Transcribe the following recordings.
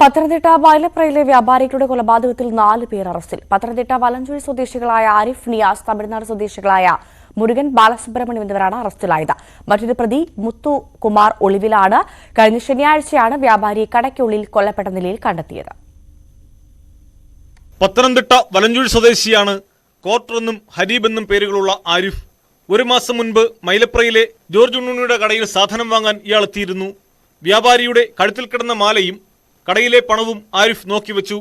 പത്തനംതിട്ട വയലപ്രയിലെ വ്യാപാരികളുടെ കൊലപാതകത്തിൽ 4 പേർ അറസ്റ്റിൽ. പത്തനംതിട്ട വലഞ്ചുഴി സ്വദേശികളായ ആരിഫ് നിയാസ്, തമിഴ്നാട് സ്വദേശികളായ മുരുകൻ, ബാലസുബ്രഹ്മണ്യം എന്നിവരാണ് അറസ്റ്റിലായത്. മറ്റൊരു പ്രതി മുത്തുകുമാർ ഒളിവിലാണ്. കഴിഞ്ഞ ശനിയാഴ്ചയാണ് വ്യാപാരി കടയ്ക്കുള്ളിൽ കൊല്ലപ്പെട്ട നിലയിൽ കണ്ടെത്തിയത്. പത്തനംതിട്ട വലഞ്ചുഴി സ്വദേശിയാണ് കോർട്ടർ എന്നും ഹരീബ് എന്നും പേരുകളുള്ള ആരിഫ്. ഒരു മാസം മുൻപ് മൈലപ്രയിലെ ജോർജ് ഉണ്ണുണ്ണിയുടെ കടയിൽ സാധനം വാങ്ങാൻ ഇയാൾ എത്തിയിരുന്നു. വ്യാപാരിയുടെ കഴുത്തിൽ കിടന്ന മാലയും കടയിലെ പണവും ആരിഫ് നോക്കിവെച്ചു.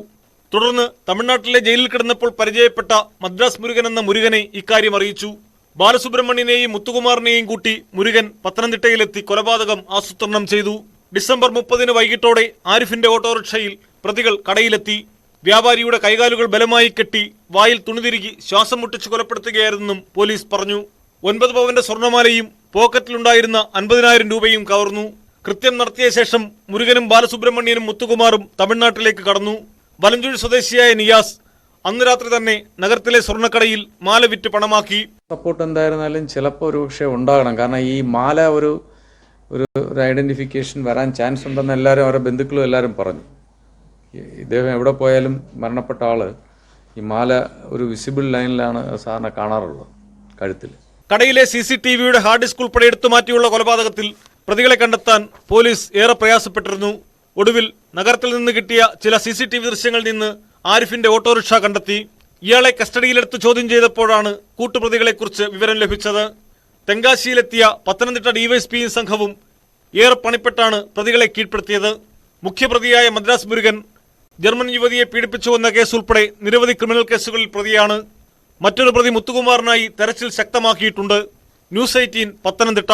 തുടർന്ന് തമിഴ്നാട്ടിലെ ജയിലിൽ കിടന്നപ്പോൾ പരിചയപ്പെട്ട മദ്രാസ് മുരുകൻ എന്ന മുരുകനെ ഇക്കാര്യം അറിയിച്ചു. ബാലസുബ്രഹ്മണ്യനെയും മുത്തുകുമാറിനെയും കൂട്ടി മുരുകൻ പത്തനംതിട്ടയിലെത്തി കൊലപാതകം ആസൂത്രണം ചെയ്തു. ഡിസംബർ 30 വൈകിട്ടോടെ ആരിഫിന്റെ ഓട്ടോറിക്ഷയിൽ പ്രതികൾ കടയിലെത്തി. വ്യാപാരിയുടെ കൈകാലുകൾ ബലമായി കെട്ടി വായിൽ തുണിതിരുകി ശ്വാസം മുട്ടിച്ച് കൊലപ്പെടുത്തുകയായിരുന്നെന്നും പോലീസ് പറഞ്ഞു. 9 പവന്റെ സ്വർണ്ണമാലയും പോക്കറ്റിലുണ്ടായിരുന്ന 50,000 രൂപയും കവർന്നു. കൃത്യം നടത്തിയ ശേഷം മുരുകനും ബാലസുബ്രഹ്മണ്യനും മുത്തുകുമാറും തമിഴ്നാട്ടിലേക്ക് കടന്നു. വലഞ്ചുഴി സ്വദേശിയായ നിയാസ് അന്ന് രാത്രി തന്നെ നഗരത്തിലെ സ്വർണ്ണക്കടയിൽ മാല വിറ്റ് പണമാക്കി. സപ്പോർട്ട് എന്തായിരുന്നാലും ചിലപ്പോൾ ഒരു പക്ഷേ ഉണ്ടാകണം. കാരണം ഈ മാല ഒരു ഐഡന്റിഫിക്കേഷൻ വരാൻ ചാൻസ് ഉണ്ടെന്ന് എല്ലാവരും അവരുടെ ബന്ധുക്കളും എല്ലാവരും പറഞ്ഞു. ഇദ്ദേഹം എവിടെ പോയാലും മരണപ്പെട്ട ആള് ഈ മാല ഒരു വിസിബിൾ ലൈനിലാണ് സാധാരണ കാണാറുള്ളത്, കഴുത്തിൽ. കടയിലെ CCTVയുടെ ഹാർഡ് ഡിസ്ക് ഉൾപ്പെടെ എടുത്തു മാറ്റിയുള്ള കൊലപാതകത്തിൽ പ്രതികളെ കണ്ടെത്താൻ പോലീസ് ഏറെ പ്രയാസപ്പെട്ടിരുന്നു. ഒടുവിൽ നഗരത്തിൽ നിന്ന് കിട്ടിയ ചില CCTV ദൃശ്യങ്ങളിൽ നിന്ന് ആരിഫിന്റെ ഓട്ടോറിക്ഷ കണ്ടെത്തി. ഇയാളെ കസ്റ്റഡിയിലെടുത്ത് ചോദ്യം ചെയ്തപ്പോഴാണ് കൂട്ടുപ്രതികളെക്കുറിച്ച് വിവരം ലഭിച്ചത്. തെങ്കാശിയിലെത്തിയ പത്തനംതിട്ട ഡിവൈഎസ്പിയും സംഘവും ഏറെ പണിപ്പെട്ടാണ് പ്രതികളെ കീഴ്പ്പെടുത്തിയത്. മുഖ്യപ്രതിയായ മദ്രാസ് മുരുകൻ ജർമ്മൻ യുവതിയെ പീഡിപ്പിച്ചുവെന്ന കേസ് ഉൾപ്പെടെ നിരവധി ക്രിമിനൽ കേസുകളിൽ പ്രതിയാണ്. മറ്റൊരു പ്രതി മുത്തുകുമാറിനായി തെരച്ചിൽ ശക്തമാക്കിയിട്ടുണ്ട്. ന്യൂസ് 18 പത്തനംതിട്ട.